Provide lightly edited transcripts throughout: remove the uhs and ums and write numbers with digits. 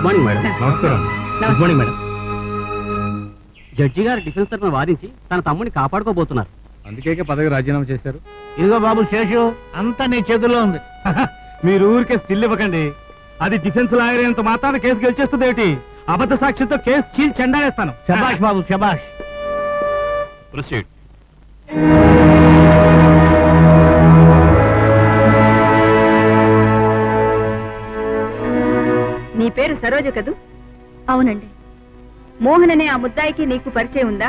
Good morning madam. నమస్కారం. Good morning madam. Judge గారు defence తరఫున వాదించి తన తమ్ముడిని కాపాడుకోబోతున్నారు. అందుకే పదవి రాజీనామా చేశారు. ఇదిగో బాబు శేషు, అంతా నీ చేతుల్లో ఉంది. మీరు ఊరికే స్టిల్ ఇవ్వకండి. అది డిఫెన్స్ లాయర్ అయినంత మాత్రాన కేసు గెలిచేస్తుంది ఏమిటి? అబద్ధ సాక్ష్యంతో కేసు చీల్ చెండాలేస్తాను. శబాష్ బాబు శబాష్. ప్రొసీడ్. నీ పేరు సరోజ కదూ? అవునండి. మోహన్ అనే ఆ ముద్దాయికి నీకు పరిచయం ఉందా?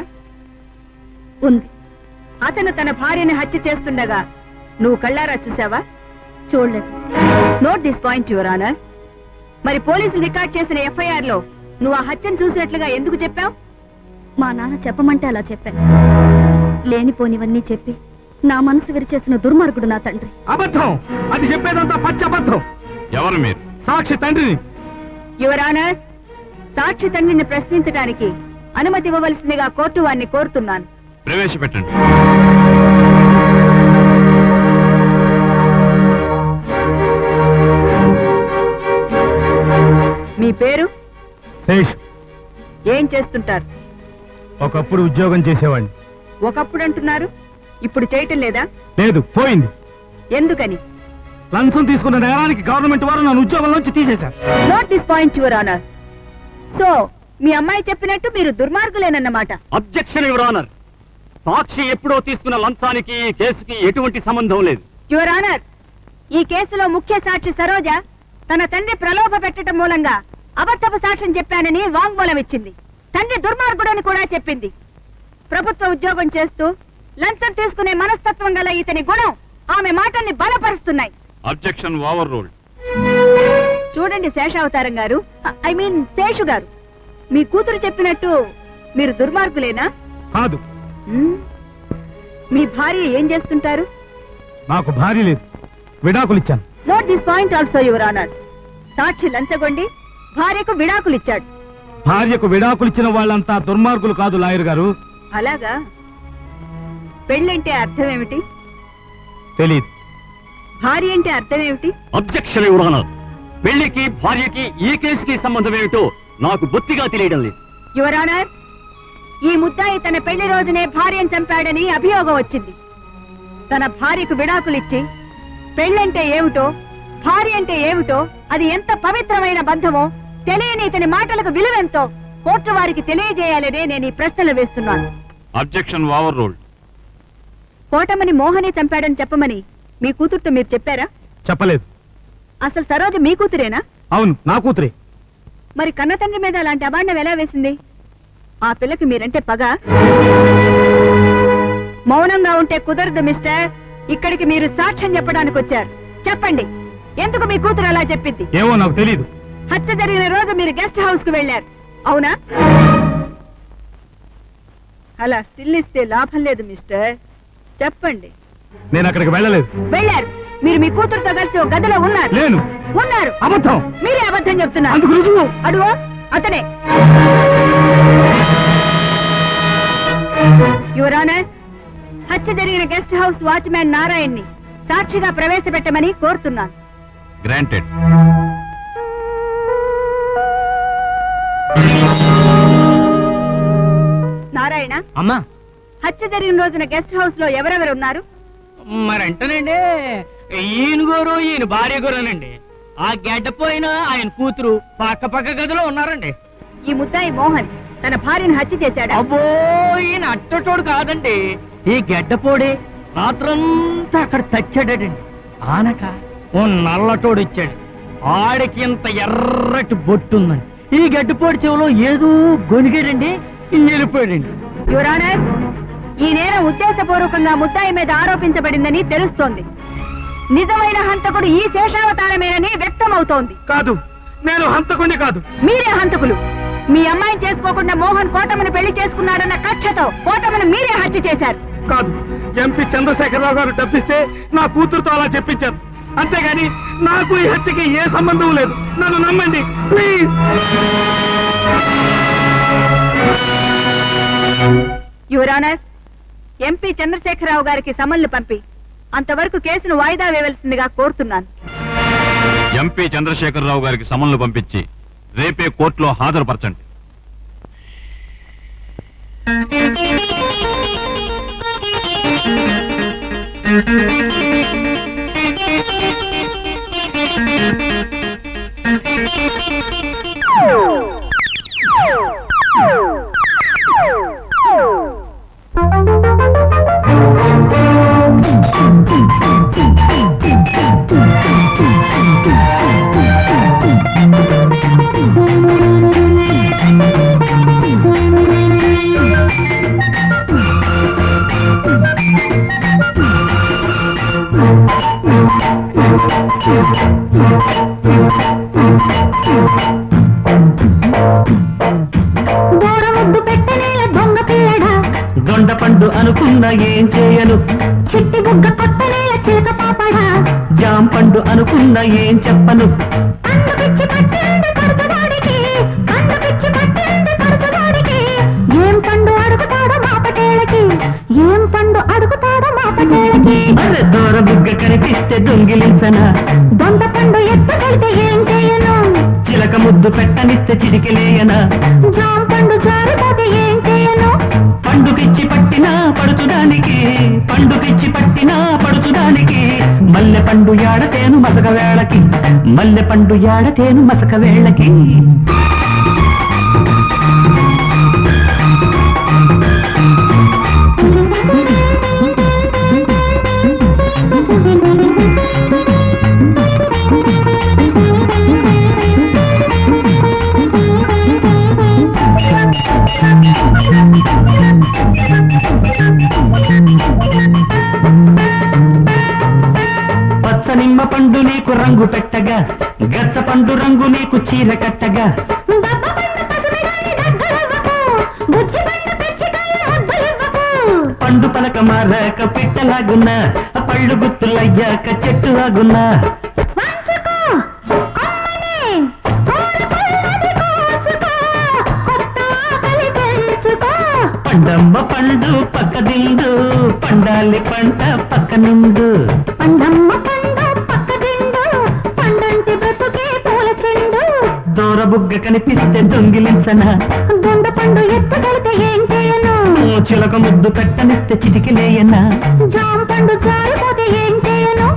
ఉంది. అతను తన భార్యని హత్య చేస్తుండగా నువ్వు కళ్ళారా చూసావా? చూడలేదు. Note this point your honour. మరి పోలీసులు రికార్డ్ చేసిన ఎఫ్ఐఆర్ లో నువ్వు ఆ హత్యను చూసినట్లుగా ఎందుకు చెప్పావు? మా నాన్న చెప్పమంటే అలా చెప్పాను. లేనిపోనివన్నీ చెప్పి నా మనసు విరిచేసిన దుర్మార్గుడు నా తండ్రి. అబద్ధం. అది చెప్పేదంతా పచ్చి అబద్ధం. ఎవరు మీరు? సాక్షి తండ్రిని. యువర్ ఆనర్, సాక్షి తండ్రిని ప్రశ్నించడానికి అనుమతి ఇవ్వవలసిందిగా కోర్టు వారిని కోరుతున్నాను. ప్రవేశపెట్టండి. మీ పేరు? శేష్. ఏం చేస్తుంటారు? ఒకప్పుడు ఉద్యోగం చేసేవాడిని. ఒకప్పుడు అంటున్నారు, ఇప్పుడు చేయటం లేదా? లేదు, పోయింది. ఎందుకని? లంచం తీసుకున్న నేరానికి గవర్నమెంట్ వారు నన్ను ఉద్యోగం నుంచి తీసేశారు. Note this point your honour. సో మీ అమ్మాయి చెప్పినట్టు మీరు దుర్మార్గులేనన్నమాట. Objection your honour. సాక్షి ఎప్పుడో తీసుకున్న లంచానికి ఈ కేసుకి ఎటువంటి సంబంధం లేదు. యువర్ ఆనర్, ఈ కేసులో ముఖ్య సాక్షి సరోజ తన తండ్రి ప్రలోభ పెట్టడం మూలంగా అబద్ధపు సాక్ష్యం చెప్పానని వాంగ్మూలం ఇచ్చింది. తండ్రి దుర్మార్గుడని కూడా చెప్పింది. ప్రభుత్వ ఉద్యోగం చేస్తూ లంచం తీసుకునే మనస్తత్వం గల ఇతని గుణం ఆమె మాటల్ని బలపరుస్తున్నాయి. Objection over ruled. చూడండి శేషావతారం గారు, ఐ మీన్ శేషు గారు, మీ కూతురు చెప్పినట్టు మీరు దుర్మార్గులేనా? కాదు. మీ భార్య ఏం చేస్తుంటారు? నాకు భార్య లేదు, విడాకులు ఇచ్చాను. Note this point also your honour. సాక్షి లంచగొండి భార్యకు విడాకులు ఇచ్చాడు. భార్యకు విడాకులు ఇచ్చిన వాళ్ళంతా దుర్మార్గులు కాదు లాయర్ గారు. అలాగా? పెళ్ళంటే అర్థం ఏమిటి? తెలీదు. భార్య అంటే అర్థం ఏమిటి? Objection your honour. పెళ్లికి భార్యకి ఈ కేసుకి సంబంధం ఏమిటో నాకు బొత్తిగా తెలియడం లేదు. యువర్ ఆనర్, ఈ ముద్దాయి తన పెళ్లి రోజునే భార్యను చంపాడని అభియోగం వచ్చింది. తన భార్యకు విడాకులిచ్చి పెళ్ళంటే ఏమిటో, భార్య అంటే ఏమిటో, అది ఎంత పవిత్రమైన బంధమో తెలియని ఇతని మాటలకు విలువెంతో కోర్టు వారికి తెలియజేయాలనే నేను ఈ ప్రశ్నలు వేస్తున్నాను. Objection overruled. కోటమని మోహనే చంపాడని చెప్పమని మీ కూతురుతో మీరు చెప్పారా? చెప్పలేదు. అసలు సరోజ మీ కూతురేనా? అవును, నా కూతురే. మరి కన్న తండ్రి మీద అలాంటి అబాండం ఎలా వేసింది? ఆ పిల్లకి మీరంటే పగ? మౌనంగా ఉంటే కుదరదు మిస్టర్. ఇక్కడికి మీరు సాక్ష్యం చెప్పడానికి వచ్చారు. చెప్పండి, ఎందుకు మీ కూతురు అలా చెప్పింది? ఏమో నాకు తెలీదు. హత్య జరిగిన రోజు మీరు గెస్ట్ హౌస్ కు వెళ్లారు, అవునా? అలా స్టిల్ ఇస్తే లాభం లేదు మిస్టర్. చెప్పండి. నేను అక్కడికి వెళ్ళలేదు. వెళ్ళారు. మీరు మీ కూతురుతో కలిసి ఒక గదిలో ఉన్నారు. లేను. ఉన్నారు. అబద్ధం. మీరే అబద్ధం చెప్తున్నారు. అందుకు రుజువు. అడుగో అతనే. యువర్ ఆనర్, హత్య జరిగిన గెస్ట్ హౌస్ వాచ్మ్యాన్ నారాయణ్ని సాక్షిగా ప్రవేశపెట్టమని కోరుతున్నాను. గ్రాంటెడ్. నారాయణ, అమ్మా, హత్య జరిగిన రోజున గెస్ట్ హౌస్ లో ఎవరెవరు ఉన్నారు? మరంటేనండి ఈయన గారు ఈయన భార్య గారునండి. ఆ గడ్డపోయిన ఆయన కూతురు పక్క పక్క గదిలో ఉన్నారండి. ఈ ముద్దాయి మోహన్ తన భార్యను హత్య చేశాడా? అబ్బో, ఈయన అట్టటోడు కాదండి. ఈ గడ్డపోడే రాత్రంతా అక్కడ తెచ్చాడండి. ఆనక ఓ నల్లటోడు ఇచ్చాడు. ఆడికి ఇంత ఎర్రటి బొట్టుందండి. ఈ గడ్డపోడి చెవులో ఏదో గొనిగాడండి, వెళ్ళిపోయాడండి. యువర్ ఆనర్, ఈ నేరం ఉద్దేశపూర్వకంగా ముద్దాయి మీద ఆరోపించబడిందని తెలుస్తోంది. నిజమైన హంతకుడు ఈ శేషావతారమేనని వ్యక్తమవుతోంది. కాదు, నేను హంతకుణ్ణి కాదు. మీరే హంతకులు. మీ అమ్మాయిని చేసుకోకుండా మోహన్ కోటమని పెళ్లి చేసుకున్నాడన్న కక్షతో కోటమని మీరే హత్య చేశారు. కాదు, ఎంపీ చంద్రశేఖరరావు గారు డబ్బిస్తే నా కూతురుతో అలా చెప్పించారు. అంతేగాని నాకు ఈ హత్యకి ఏ సంబంధం లేదు. నన్ను నమ్మండి please. Your honour, MP Chandrasekhara Rao గారికి సమన్లు పంపి అంతవరకు కేసును వాయిదా వేయవలసిందిగా కోరుతున్నాను. ఎంపీ చంద్రశేఖరరావు గారికి సమన్లు పంపించి రేపే కోర్టులో హాజరుపరచండి. దొండ పండు అనుకున్న ఏం చేయను, చిట్టి బుగ్గ కొట్టనే చిలక పాపడా, జాం పండు అనుకున్న ఏం చెప్పను. కన్ను పిచ్చి పట్టింది పడుచువాడికి, కన్ను పిచ్చి పట్టింది పడుచువాడికి, ఏం పండు అడుగుతాడో మా పటేళ్ళకి, ఏం పండు అడుగుతాడో మా పటేళ్ళకి. అరే దూర బుగ్గ కనిపిస్తే దొంగిలించనా, దొండ పండు ఎత్తుకెళ్తే ఏం చేయను, చిలక ముద్దు పెట్టనిస్తే చిరికిలేయనా, జాం పండు జారిపోతే ఏం చేయను, పండు పిచ్చి పట్టినా పడుచుదానికి, పండు పిచ్చి పట్టినా పడుచుదానికి, మల్లె పండు యాడతేను మసక వేళకి, మల్లె పండు యాడతేను మసక వేళకి. పచ్చ నిమ్మ పండు నీకు రంగు పెట్టగా, గచ్చ పండు రంగు నీకు చీర కట్టగా, దప్ప పండు పసిమిడాన్ని దగ్గరవ్వకు, బుజ్జి పండు పిచ్చికాయ ముద్దలివ్వకు, పండు పలక మారాక పిట్టలాగున్నా, పళ్ళు గుత్తులయ్యాక చెట్టు లాగున్నా, వంచుకో కొమ్మని కోరుకున్నది కోసుకో, కొత్త ఆకలి పెంచుకో, పండమ్మ పండు పక్క దిండు, పండాలి పంట పక్క నిండు. పండమ్మ పండు పక్క దిండు, పండంటి బ్రతుకే పూల చెండు, దూర బుగ్గ కనిపిస్తే దొంగిలించనా, దొండ పండు ఎత్తుకెళ్తే ఏం చేయను, చిలక ముద్దు పెట్టనిస్తే చిటికిలేయనా, జామ పండు జారిపోతే ఏం చేయను.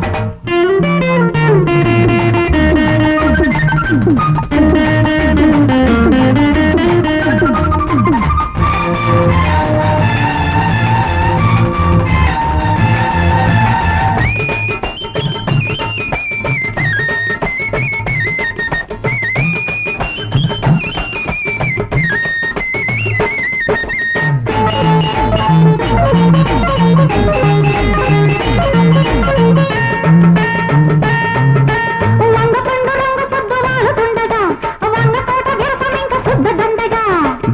వంగ పండు రంగు పొద్దు వాలుతుండగా, వంగ తోట విరసమింక శుద్ధ దండగా,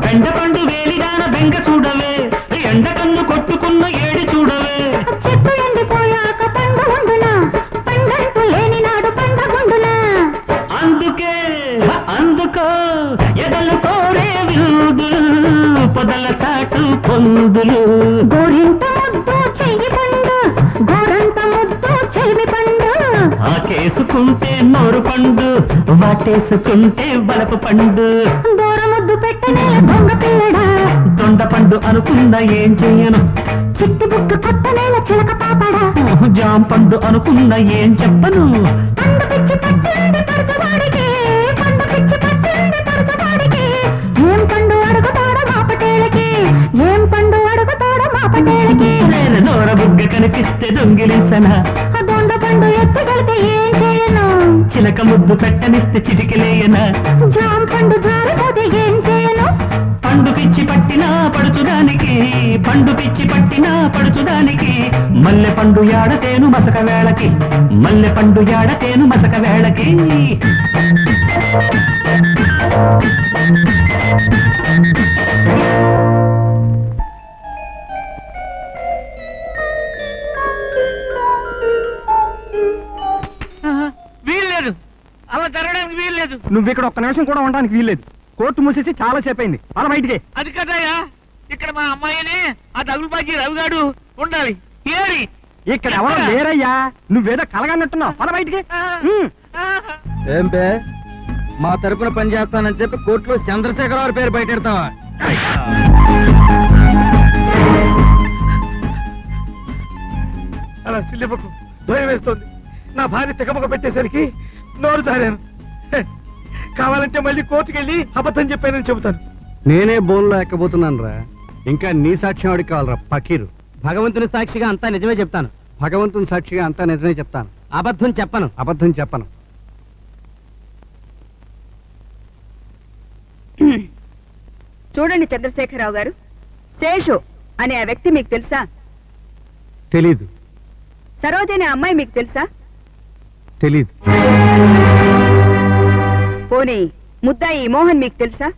బెండ పండు వేలిదాన బెంగ చూడవే, ఎండ కన్ను కొట్టుకున్న ఏడి చూడవే, చెట్టు ఎండిపోయాక పండు ఉండునా, పండంటూ లేని నాడు పండగుండునా, అందుకే అందుకో ఎదలు కోరే విరుదు, పొదల చాటు పొందులు, గోరింట ముద్దు చెయ్యి పండు, గోరంత ముద్దు చెల్మి పండు, ఆకేసుకుంటే నోరు పండు, వాటేసుకుంటే బలపు పండు, దూర ముద్దు పెట్టనే దొంగ పిల్లడా, దొండ పండు అనుకున్న ఏం చెయ్యను, చిట్టి బుక్క కొట్టనేల చిలక పాపడా, జాం పండు అనుకున్న ఏం చెప్పను, పండు పిచ్చి పట్టింది పడుచువాడికి, పండు పిచ్చి పట్టింది పడుచువాడికి, ఏం పండు అడుగుతాడో మా పటేళ్ళకి, ఏం పండు అడుగుతాడో మా పటేళ్ళకి, నేను నోర బుగ్గ కనిపిస్తే దొంగిలించనా, దొండ పండు ఎత్తుకెళ్తే ఏం చేయను, చిలక ముద్దు పెట్టనిస్తే చిటికిలేయనా, జామ పండు జారిపోతే ఏం చేయను, పండు పిచ్చి పట్టినా పడుచుదానికి, పండు పిచ్చి పట్టినా పడుచుదానికి, మల్లె పండు యాడతేను మసక వేళకి, మల్లె పండు యాడతేను మసక వేళకి. వీల్లేదు, అలా జరగడానికి వీల్లేదు. నువ్వు ఇక్కడ ఒక్క నిమిషం కూడా ఉండడానికి వీల్లేదు, కోర్టు మూసేసి చాలా సేపు అయింది, అలా బయటికి. అది కదయ్యా, ఇక్కడ మా అమ్మాయిని ఆ తగులుబాజీ రవిగాడు ఉండాలి. ఏరి ఇక్కడ ఎవరో లేరయ్యా, నువ్వేదో కలగన్నట్టున్నావు, అలా బయటికి. ఏం పే మా తరపున పనిచేస్తానని చెప్పి కోర్టులో చంద్రశేఖరరావు పేరు బయటెడతావా? అలా సిల్లిపకు భయం వేస్తోంది. నా భార్య తెగమొక పెట్టేసరికి నోరు జారాను. కావాలంటే మళ్ళీ కోర్టుకు వెళ్ళి అబద్ధం చెప్పానని చెబుతాను. నేనే బోన్లో ఎక్కబోతున్నాను రా. ఇంకా నీ సాక్ష్యం వాడికి కావాలరా పకీరు. భగవంతుని సాక్షిగా అంతా నిజమే చెప్తాను. భగవంతుని సాక్షిగా అంతా నిజమే చెప్తాను. అబద్ధం చెప్పను. అబద్ధం చెప్పను. చూడండి చంద్రశేఖరరావు గారు, శేషు అనే ఆ వ్యక్తి మీకు తెలుసా? తెలీదు. సరోజ అనే అమ్మాయి మీకు తెలుసా? తెలీదు. పోనీ ముద్దాయి మోహన్ మీకు తెలుసా?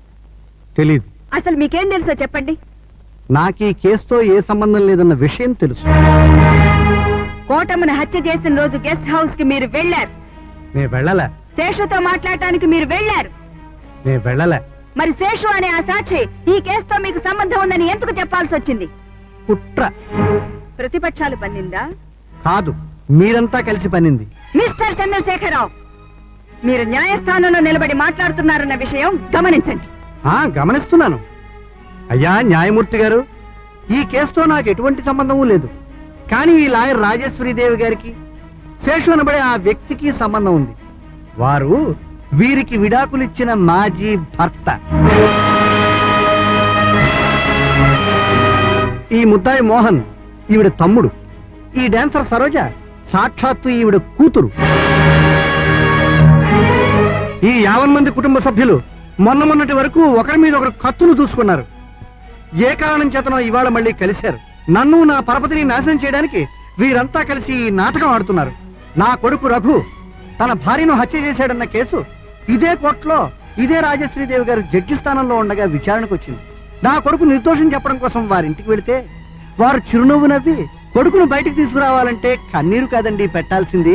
తెలీదు. అసలు మీకేం తెలుసో చెప్పండి. నాకు ఈ కేసుతో ఏ సంబంధం లేదన్న విషయం తెలుసు. కోటమ్మను హత్య చేసిన రోజు గెస్ట్ హౌస్ కి మీరు వెళ్ళారు. నేను వెళ్ళలే. శేషుతో మాట్లాడటానికి మీరు వెళ్ళారు. నేను వెళ్ళలే. మరి శేషు అనే ఆ సాక్షి ఈ కేసుతో మీకు సంబంధం ఉందని ఎందుకు చెప్పాల్సి వచ్చింది? కుట్ర. ప్రతిపక్షాలు పన్నిందా? కాదు, మీరంతా కలిసి పనింది. మిస్టర్ చంద్రశేఖరరావు, మీరు న్యాయస్థానంలో నిలబడి మాట్లాడుతున్నారన్న విషయం గమనించండి. గమనిస్తున్నాను. అయ్యా న్యాయమూర్తి గారు, ఈ కేసుతో నాకు ఎటువంటి సంబంధము లేదు. కానీ ఈ లాయర్ రాజేశ్వరీదేవి గారికి శేషు అనబడే ఆ వ్యక్తికి సంబంధం ఉంది. వారు వీరికి విడాకులిచ్చిన మాజీ భర్త. ఈ ముద్దాయి మోహన్ ఈవిడ తమ్ముడు. ఈ డాన్సర్ సరోజ సాక్షాత్తు ఈవిడ కూతురు. ఈ 50 మంది కుటుంబ సభ్యులు మొన్నటి వరకు ఒకరి మీద ఒకరు కత్తులు దూసుకున్నారు. ఏ కారణం చేతనో ఇవాళ మళ్ళీ కలిశారు. నన్ను నా పరపతిని నాశనం చేయడానికి వీరంతా కలిసి ఈ నాటకం ఆడుతున్నారు. నా కొడుకు రఘు తన భార్యను హత్య చేశాడన్న కేసు ఇదే కోర్టులో ఇదే రాజశ్రీదేవి గారు జడ్జి స్థానంలో ఉండగా విచారణకు వచ్చింది. నా కొడుకు నిర్దోషం చెప్పడం కోసం వారింటికి వెళితే వారు చిరునవ్వు నవ్వి కొడుకును బయటికి తీసుకురావాలంటే కన్నీరు కాదండి పెట్టాల్సింది,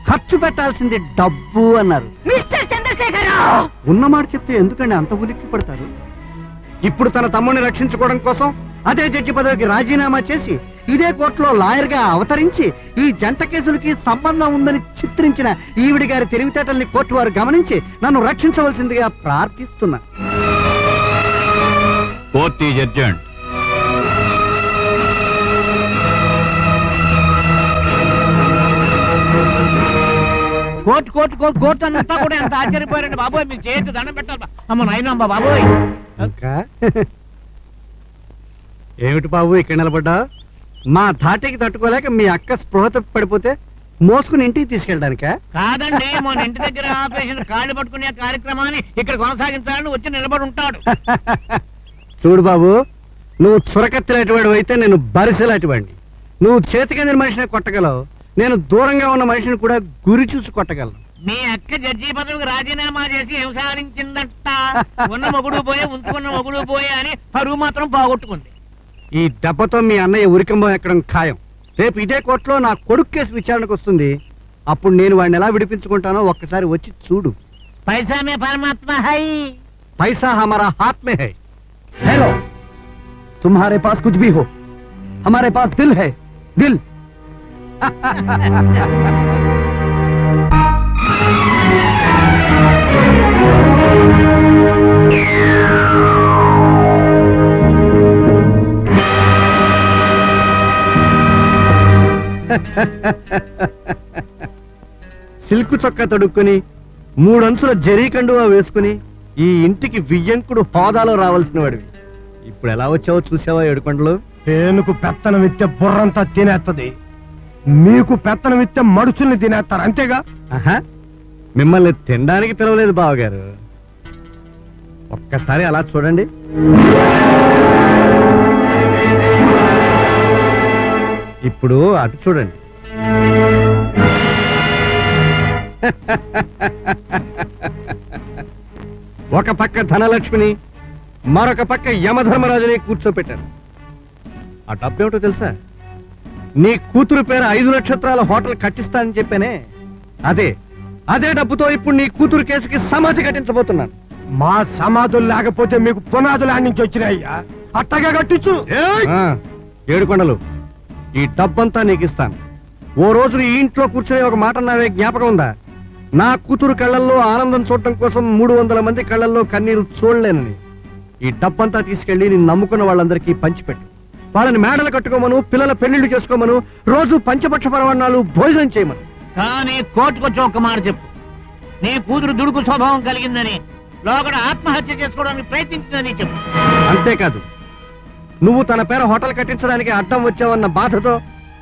ఖర్చు పెట్టాల్సింది డబ్బు అన్నారు. మిస్టర్ చంద్రశేఖరరావు, ఉన్నమాట చెప్తే ఎందుకండి అంత ఉలిక్కి పడతారు? ఇప్పుడు తన తమ్ముడిని రక్షించుకోవడం కోసం అదే జడ్జి పదవికి రాజీనామా చేసి ఇదే కోర్టులో లాయర్ గా అవతరించి ఈ జంట కేసులకి సంబంధం ఉందని చిత్రించిన ఈవిడి గారి తెలివితేటల్ని కోర్టు వారు గమనించి నన్ను రక్షించవలసిందిగా ప్రార్థిస్తున్నా. Court is adjourned. Court court court court అంతా కూడా ఎంత ఆశ్చర్యపోయారండి బాబోయ్. మీరు చేతి దండం పెట్టాలి. అమ్మ నాయనమ్మ బాబోయ్. ఇంకా ఏమిటి బాబు ఇక్కడ నిలబడ్డా? మా ధాటికి తట్టుకోలేక మీ అక్క స్పృహ తప్పి పడిపోతే మోసుకుని ఇంటికి తీసుకెళ్ళడానికా? కాదండి, మన ఇంటి దగ్గర ఆపరేషన్ కాళ్ళు పట్టుకునే కార్యక్రమాన్ని ఇక్కడ కొనసాగించాలని వచ్చి నిలబడి ఉంటాడు. చూడు బాబు, నువ్వు చురకత్తిలాంటివాడు అయితే నేను బరిసెలాంటివాడిని. నువ్వు చేతికందిన మనిషిని కొట్టగలవు, నేను దూరంగా ఉన్న మనిషిని కూడా గురి చూసి కొట్టగలను. మీ అక్క జడ్జి పదవికి రాజీనామా చేసి ఏం సాధించిందట? ఉన్న మొగుడు పోయే ఉంచుకున్న మొగుడు పోయే అని పరువు మాత్రం పోగొట్టుకుంది. ఈ దెబ్బతో మీ అన్నయ్య ఉరికంబం ఎక్కడం ఖాయం. రేపు ఇదే కోర్టులో నా కొడుకు కేసు విచారణకు వస్తుంది. అప్పుడు నేను వాడిని ఎలా విడిపించుకుంటానో ఒక్కసారి వచ్చి చూడు. పైసా మే పరమాత్మ హై, पैसा हमारा हाथ में है. हेलो, तुम्हारे पास कुछ भी हो, हमारे पास दिल है, दिल. సిల్కు చొక్కా తొడుక్కుని 3 అంచుల జరీ కండువా వేసుకుని ఈ ఇంటికి వియ్యంకుడు హోదాలో రావాల్సిన వాడివి. ఇప్పుడు ఎలా వచ్చావో చూసావా ఏడుకొండలు? పేనుకు పెత్తనం ఇస్తే బుర్రంతా తినేస్తుంది, మీకు పెత్తనం ఇస్తే మడుచుల్ని తినేస్తారు, అంతేగా? ఆహా, మిమ్మల్ని తినడానికి పిలవలేదు బావగారు. ఒక్కసారి అలా చూడండి. ఇప్పుడు అటు చూడండి. ఒక పక్క ధనలక్ష్మిని, మరొక పక్క యమధర్మరాజుని కూర్చోపెట్టారు. ఆ డబ్బు ఏమిటో తెలుసా? నీ కూతురు పేరు 5 నక్షత్రాల హోటల్ కట్టిస్తానని చెప్పానే, అదే డబ్బుతో ఇప్పుడు నీ కూతురు కేసుకి సమాధి కట్టించబోతున్నాను. మా సమాధులు లేకపోతే మీకు పునాదులు ఆడి నుంచి వచ్చినాయ్యా, అట్టగా కట్టించు. ఏడుకొండలు, ఈ డబ్బంతా నీకు ఇస్తాను. ఓ రోజు ఈ ఇంట్లో కూర్చొని ఒక మాట నావే జ్ఞాపకం ఉందా? నా కూతురు కళ్ళల్లో ఆనందం చూడటం కోసం 300 మంది కళ్ళల్లో కన్నీరు చూడలేనని. ఈ డబ్బంతా తీసుకెళ్లి నేను నమ్ముకున్న వాళ్ళందరికీ పంచిపెట్టు. వాళ్ళని మేడలు కట్టుకోమను, పిల్లల పెళ్లిళ్లు చేసుకోమను, రోజు పంచపక్ష పరమాన్నాలు భోజనం చేయమను. కానీ కోర్టుకొచ్చి ఒక్క మాట చెప్పు, నీ కూతురు దుడుకు స్వభావం కలిగిందని, లోగడ ఆత్మహత్య చేసుకోవడానికి ప్రయత్నించిందని చెప్పు. అంతేకాదు, నువ్వు తన పేర హోటల్ కట్టించడానికి అడ్డం వచ్చావన్న బాధతో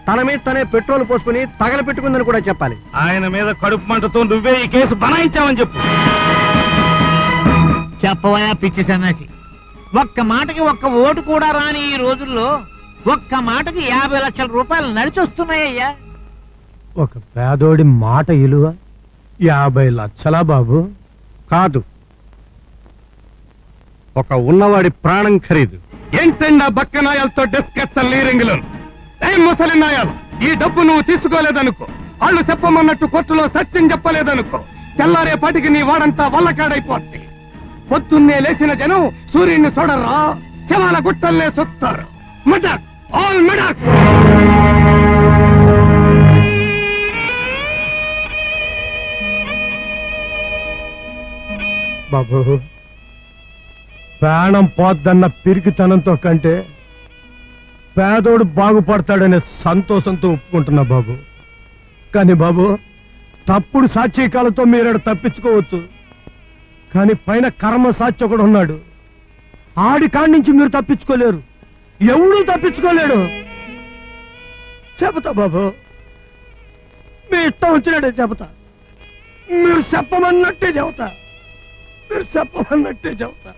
తన మీద తనే పెట్రోల్ పోసుకుని తగలపెట్టుకుందని కూడా చెప్పాలి. ఆయన మీద కడుపు మంటతో నువ్వే ఈ కేసు బనాయించావని చెప్పు. చెప్పవయా పిచ్చి సన్నాసి, ఒక్క మాటకి ఒక్క ఓటు కూడా రాని ఈ రోజుల్లో ఒక్క మాటకి 50 లక్షల రూపాయలు నడిచొస్తున్నాయ్యా. ఒక పేదోడి మాట విలువ 50 లక్షలా బాబు? కాదు, ఒక ఉన్నవాడి ప్రాణం ఖరీదు. ఏంటండి బక్క నాయాలతో డిస్కషన్ లీరింగ్లు? ఏం ముసలి నాయాలు, ఈ డబ్బు నువ్వు తీసుకోలేదనుకో, వాళ్ళు చెప్పమన్నట్టు కోర్టులో సత్యం చెప్పలేదనుకో, తెల్లారేపాటికి నీ వాడంతా వల్లకాడైపోద్ది. పొద్దున్నే లేచిన జనం సూర్యుడిని చూడరా, శవాల గుట్టల్నే సుత్తారు. మడక్ ఆల్ మడక్. బాబు, ప్రాణం పోద్దన్న పిరికితనంతో కంటే పేదోడు బాగుపడతాడనే సంతోషంతో ఒప్పుకుంటున్నా బాబు. కానీ బాబు, తప్పుడు సాక్షికాలతో మీరేడు తప్పించుకోవచ్చు, కానీ పైన కర్మ సాక్షి ఒకడు ఉన్నాడు. ఆడి కాడి నుంచి మీరు తప్పించుకోలేరు, ఎవడూ తప్పించుకోలేడు. చెబుతా బాబు, మీ ఇష్టం వచ్చినట్టే చెబుతా. మీరు చెప్పమన్నట్టే చెబుతా.